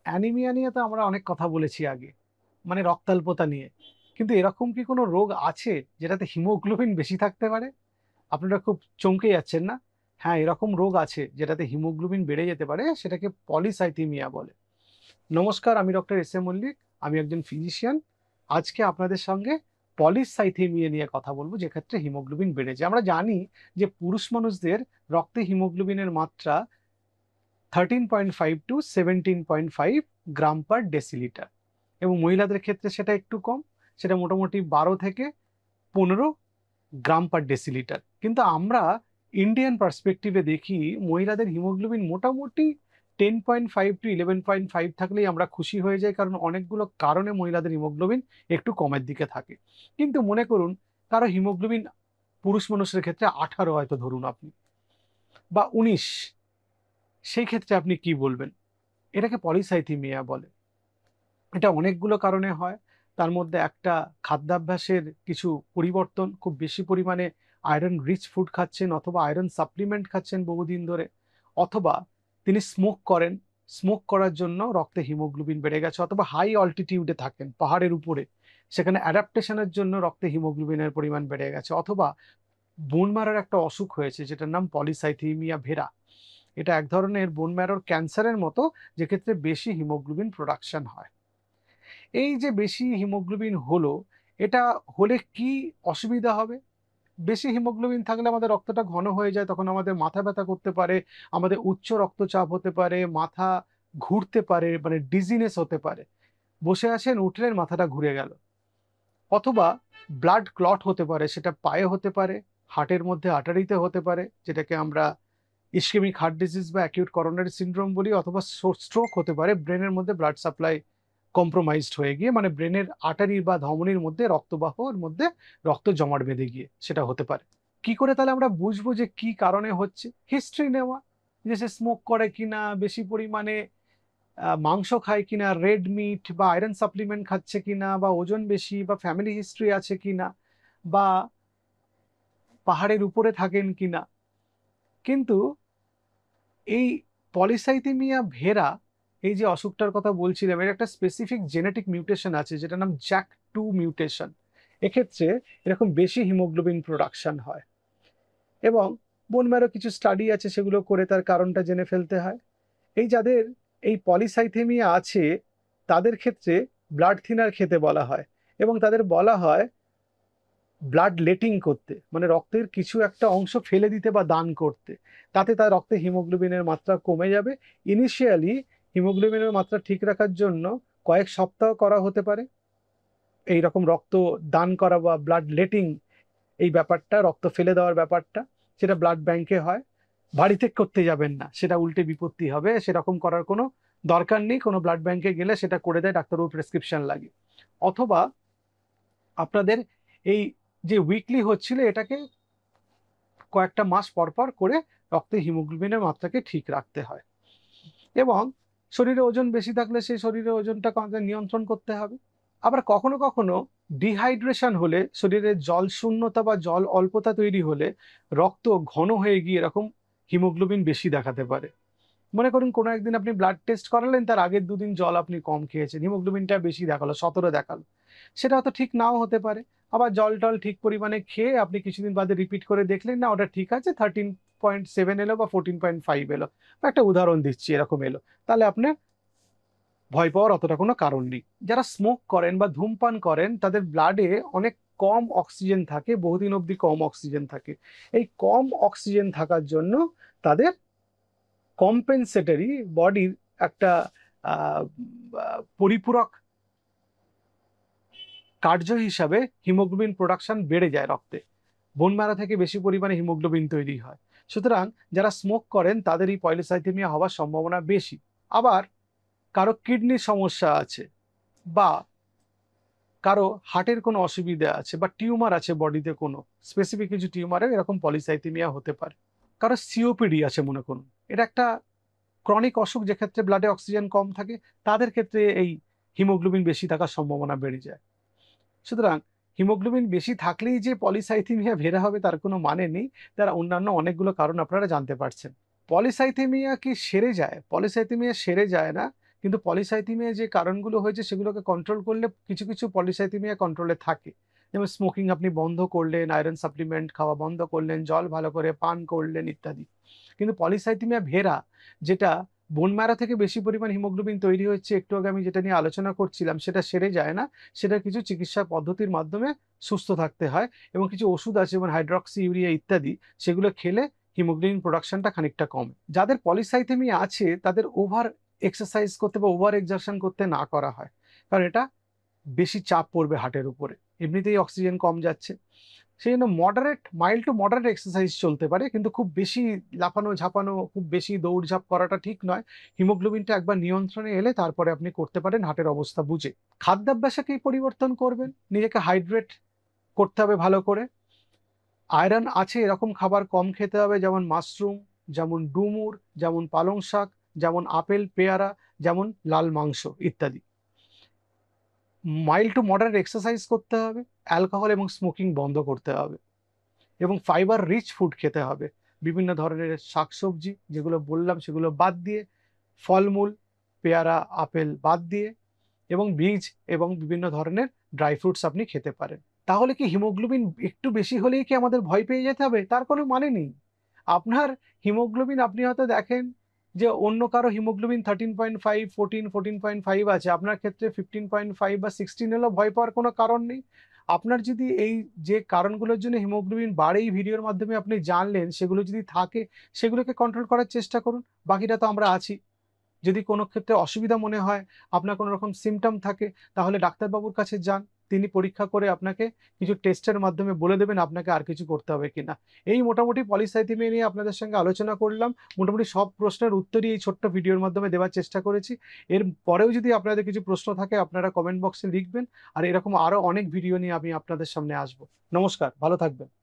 Anaemia নিয়ে তো আমরা অনেক কথা বলেছি আগে, মানে রক্তাল্পতা নিয়ে। কিন্তু এরকম কি কোনো রোগ আছে যেটাতে হিমোগ্লোবিন বেশি থাকতে পারে? আপনারা খুব চমকে যাচ্ছেন না? হ্যাঁ, এরকম রোগ আছে যেটাতে হিমোগ্লোবিন বেড়ে যেতে পারে, সেটাকে পলিসাইথেমিয়া বলে। নমস্কার, আমি ডক্টর এস এ মল্লিক। আমি একজন ফিজিশিয়ান। আজকে আপনাদের সঙ্গে পলিসাইথেমিয়া নিয়ে কথা বলবো, যেক্ষেত্রে হিমোগ্লোবিন বেড়ে যায়। আমরা জানি যে পুরুষ মানুষদের রক্তে হিমোগ্লোবিনের মাত্রা 13.5 টু 17.5 গ্রাম পার ডেসিলিটার, এবং মহিলাদের ক্ষেত্রে সেটা একটু কম, সেটা মোটামুটি 12 থেকে 15 গ্রাম পার ডেসিলিটার। কিন্তু আমরা ইন্ডিয়ান পার্সপেক্টিভে দেখি মহিলাদের হিমোগ্লোবিন মোটামুটি 10.5 টু 11.5 থাকলেই আমরা খুশি হয়ে যাই, কারণ অনেকগুলো কারণে মহিলাদের হিমোগ্লোবিন একটু কমের দিকে থাকে। কিন্তু মনে করুন কারো হিমোগ্লোবিন পুরুষ মানুষের ক্ষেত্রে 18 হয়তো ধরুন আপনি, বা 19, সেই ক্ষেত্রে আপনি কি বলবেন? এটাকে পলিসাইথেমিয়া বলে। এটা অনেকগুলো কারণে হয়। তার মধ্যে একটা খাদ্যাভ্যাসের কিছু পরিবর্তন, খুব বেশি পরিমাণে আয়রন রিচ ফুড খাচ্ছেন অথবা আয়রন সাপ্লিমেন্ট খাচ্ছেন বহুদিন ধরে, অথবা তিনি স্মোক করেন, স্মোক করার জন্য রক্তে হিমোগ্লোবিন বেড়ে গেছে, অথবা হাই অল্টিটিউডে থাকেন পাহাড়ের উপরে, সেখানে অ্যাডাপ্টেশনের জন্য রক্তে হিমোগ্লোবিনের পরিমাণ বেড়ে গেছে, অথবা বোন ম্যারোর একটা অসুখ হয়েছে যেটার নাম পলিসাইথেমিয়া ভেরা। এটা এক ধরনের বোন ম্যারোর ক্যান্সারের মতো, যেক্ষেত্রে বেশি হিমোগ্লোবিন প্রোডাকশন হয়। এই যে বেশি হিমোগ্লোবিন হলো, এটা হলে কি অসুবিধা হবে? বেশি হিমোগ্লোবিন থাকলে আমাদের রক্তটা ঘন হয়ে যায়, তখন আমাদের মাথা ব্যথা করতে পারে, আমাদের উচ্চ রক্তচাপ হতে পারে, মাথা ঘুরতে পারে, মানে ডিজিনেস হতে পারে। বসে আছেন, উঠলেন, মাথাটা ঘুরে গেল। অথবা ব্লাড ক্লট হতে পারে, সেটা পায়ে হতে পারে, হার্টের মধ্যে আর্টারিতে হতে পারে, যেটাকে আমরা ইসকেমিক হার্ট ডিজিজ বা অ্যাকিউট করোনারি সিনড্রোম বলি, অথবা স্ট্রোক হতে পারে, ব্রেনের মধ্যে ব্লাড সাপ্লাই কম্প্রোমাইজড হয়ে গিয়ে, মানে ব্রেনের আর্টারি বা ধমনির মধ্যে রক্তবাহর মধ্যে রক্ত জমাট বেঁধে গিয়ে সেটা হতে পারে। কি করে তাহলে আমরা বুঝবো যে কি কারণে হচ্ছে? হিস্ট্রি নেওয়া, যে সে স্মোক করে কিনা, বেশি পরিমাণে মাংস খায় কিনা, রেড মিট বা আয়রন সাপ্লিমেন্ট খাচ্ছে কিনা, বা ওজন বেশি, বা ফ্যামিলি হিস্ট্রি আছে কিনা, বা পাহাড়ের উপরে থাকেন কিনা। কিন্তু এই পলিসাইথেমিয়া ভেরা, এই যে অসুখটার কথা বলছিলাম, এর একটা স্পেসিফিক জেনেটিক মিউটেশন আছে যেটার নাম জ্যাক2 মিউটেশন। এক্ষেত্রে এরকম বেশি হিমোগ্লোবিন প্রোডাকশন হয়, এবং বোন ম্যারো কিছু স্টাডি আছে, সেগুলো করে তার কারণটা জেনে ফেলতে হয়। এই যাদের এই পলিসাইথেমিয়া আছে, তাদের ক্ষেত্রে ব্লাড থিনার খেতে বলা হয়, এবং তাদের বলা হয় ব্লাড লেটিং করতে, মানে রক্তের কিছু একটা অংশ ফেলে দিতে বা দান করতে। তাতে তার রক্তে হিমোগ্লোবিনের মাত্রা কমে যাবে। ইনিশিয়ালি হিমোগ্লোবিনের মাত্রা ঠিক রাখার জন্য কয়েক সপ্তাহ করা হতে পারে এই রকম রক্ত দান করা বা ব্লাড লেটিং, এই ব্যাপারটা, রক্ত ফেলে দেওয়ার ব্যাপারটা, সেটা ব্লাড ব্যাংকে হয়। বাড়িতে করতে যাবেন না, সেটা উল্টে বিপত্তি হবে। সেরকম করার কোনো দরকার নেই। কোনো ব্লাড ব্যাংকে গেলে সেটা করে দেয়, ডাক্তারবাবু প্রেসক্রিপশন লাগে। অথবা আপনাদের এই যে উইকলি হচ্ছিল, এটাকে কয়েকটা মাস পর পর করে রক্তে হিমোগ্লোবিনের মাত্রাকে ঠিক রাখতে হয়। এবং শরীরে ওজন বেশি থাকলে সেই শরীরে ওজনটা আমাদের নিয়ন্ত্রণ করতে হবে। আবার কখনো কখনো ডিহাইড্রেশন হলে, শরীরে জল শূন্যতা বা জল অল্পতা তৈরি হলে, রক্ত ঘন হয়ে গিয়ে এরকম হিমোগ্লোবিন বেশি দেখাতে পারে। মনে করুন কোনো একদিন আপনি ব্লাড টেস্ট করালেন, তার আগের দুদিন জল আপনি কম খেয়েছেন, হিমোগ্লোবিনটা বেশি দেখালো, 17 দেখালো। সেটা হয়তো ঠিক নাও হতে পারে। আবার জল টল ঠিক পরিমাণে খেয়ে আপনি কিছুদিন বাদে রিপিট করে দেখলেন, না ওটা ঠিক আছে, 13.7 এলো বা 14.5 এলো, বা একটা উদাহরণ দিচ্ছি, এরকম এলো। তাহলে আপনার ভয় পাওয়ার অতটা কোনো কারণ নেই। যারা স্মোক করেন বা ধূমপান করেন, তাদের ব্লাডে অনেক কম অক্সিজেন থাকে, বহুদিন অবধি কম অক্সিজেন থাকে। এই কম অক্সিজেন থাকার জন্য তাদের কম্পেনসেটরি বডির একটা পরিপূরক কার্য হিসাবে হিমোগ্লোবিন প্রোডাকশন বেড়ে যায় রক্তে। বোন ম্যারো থেকে বেশি পরিমাণে হিমোগ্লোবিন তৈরি হয়। সুতরাং যারা স্মোক করেন তাদের এই পলিসাইথেমিয়া হওয়ার সম্ভাবনা বেশি। আবার কারো কিডনির সমস্যা আছে, বা কারো হার্টের কোনো অসুবিধা আছে, বা টিউমার আছে বডিতে, কোনো স্পেসিফিক কিছু টিউমারে এরকম পলিসাইথেমিয়া হতে পারে। কারো সিওপিডি আছে মনে করুন, এটা একটা ক্রনিক অসুখ, যেক্ষেত্রে ব্লাডে অক্সিজেন কম থাকে, তাদের ক্ষেত্রে এই হিমোগ্লোবিন বেশি থাকার সম্ভাবনা বেড়ে যায়। সুতরাং হিমোগ্লোবিন বেশি থাকলেই যে পলিসাইথেমিয়া ভেরা হবে তার কোনো মানে নেই। তার অন্যান্য অনেকগুলো কারণ আপনারা জানতে পারছেন। পলিসাইথেমিয়া কি সেরে যায়? পলিসাইথেমিয়া সেরে যায় না, কিন্তু পলিসাইথিমিয়া যে কারণগুলো হয়েছে সেগুলোকে কন্ট্রোল করলে কিছু কিছু পলিসাইথিমিয়া কন্ট্রোলে থাকে। যেমন স্মোকিং আপনি বন্ধ করলেন, আয়রন সাপ্লিমেন্ট খাওয়া বন্ধ করলেন, জল ভালো করে পান করলেন ইত্যাদি। কিন্তু পলিসাইথিমিয়া ভেরা, যেটা বোন ম্যারো থেকে বেশি পরিমাণ হিমোগ্লোবিন তৈরি হচ্ছে, একটু আগে আমি যেটা নিয়ে আলোচনা করছিলাম, সেটা সেরে যায় না। সেটার কিছু চিকিৎসা পদ্ধতির মাধ্যমে সুস্থ থাকতে হয় এবং কিছু ওষুধ আছে যেমন হাইড্রক্সি ইউরিয়া ইত্যাদি, সেগুলো খেলে হিমোগ্লোবিন প্রোডাকশনটা খানিকটা কমে। যাদের পলিসাইথেমিয়া আছে তাদের ওভার এক্সারসাইজ করতে বা ওভার এক্সারশন করতে না করা হয়, কারণ এটা বেশি চাপ পড়বে হার্টের উপরে, এমনিতেই অক্সিজেন কম যাচ্ছে। সেই জন্য মাইল্ড টু মডারেট এক্সারসাইজ চলতে পারে, কিন্তু খুব বেশি লাফানো ঝাঁপানো, খুব বেশি দৌড়ঝাঁপ করাটা ঠিক নয়। হিমোগ্লোবিনটা একবার নিয়ন্ত্রণে এলে তারপরে আপনি করতে পারেন হার্টের অবস্থা বুঝে। খাদ্যাভ্যাসকেই পরিবর্তন করবেন, নিজেকে হাইড্রেট করতে হবে ভালো করে। আয়রন আছে এরকম খাবার কম খেতে হবে, যেমন মাশরুম, যেমন ডুমুর, যেমন পালং শাক, যেমন আপেল পেয়ারা, যেমন লাল মাংস ইত্যাদি। মাইল্ড টু মডারেট এক্সারসাইজ করতে হবে, অ্যালকোহল এবং স্মোকিং বন্ধ করতে হবে এবং ফাইবার রিচ ফুড খেতে হবে। বিভিন্ন ধরনের শাকসবজি যেগুলো বললাম সেগুলো বাদ দিয়ে, ফলমূল, পেয়ারা, আপেল বাদ দিয়ে, এবং বীজ এবং বিভিন্ন ধরনের ড্রাই ফ্রুটস আপনি খেতে পারেন। তাহলে কি হিমোগ্লোবিন একটু বেশি হলেই কি আমাদের ভয় পেয়ে যেতে হবে? তার কোনো মানে নেই। আপনার হিমোগ্লোবিন আপনি হয়তো দেখেন যে অন্য কারো হিমোগ্লোবিন 13.5, 14, 14.5 আছে। আপনার ক্ষেত্রে 15.5 বা 16 হলেও ভয় পাওয়ার কোনো কারণ নেই। আপনার যদি এই যে কারণগুলোর জন্য হিমোগ্লোবিন বাড়ে এই ভিডিওর মাধ্যমে আপনি জানলেন, সেগুলো যদি থাকে সেগুলোকে কন্ট্রোল করার চেষ্টা করুন। বাকিটা তো আমরা আছি। যদি কোনো ক্ষেত্রে অসুবিধা মনে হয়, আপনার কোনো রকম সিম্পটম থাকে, তাহলে ডাক্তারবাবুর কাছে যান। তিনি পরীক্ষা করে আপনাকে কিছু টেস্টের মাধ্যমে বলে দেবেন আপনাকে আর কিছু করতে হবে কিনা। এই মোটামুটি পলিসাইথেমিয়া নিয়ে আপনাদের সঙ্গে আলোচনা করলাম। মোটামুটি সব প্রশ্নের উত্তরই এই ছোট্ট ভিডিওর মাধ্যমে দেওয়ার চেষ্টা করেছি। এর পরেও যদি আপনাদের কিছু প্রশ্ন থাকে আপনারা কমেন্ট বক্সে লিখবেন। আর এরকম আরো অনেক ভিডিও নিয়ে আমি আপনাদের সামনে আসবো। নমস্কার, ভালো থাকবেন।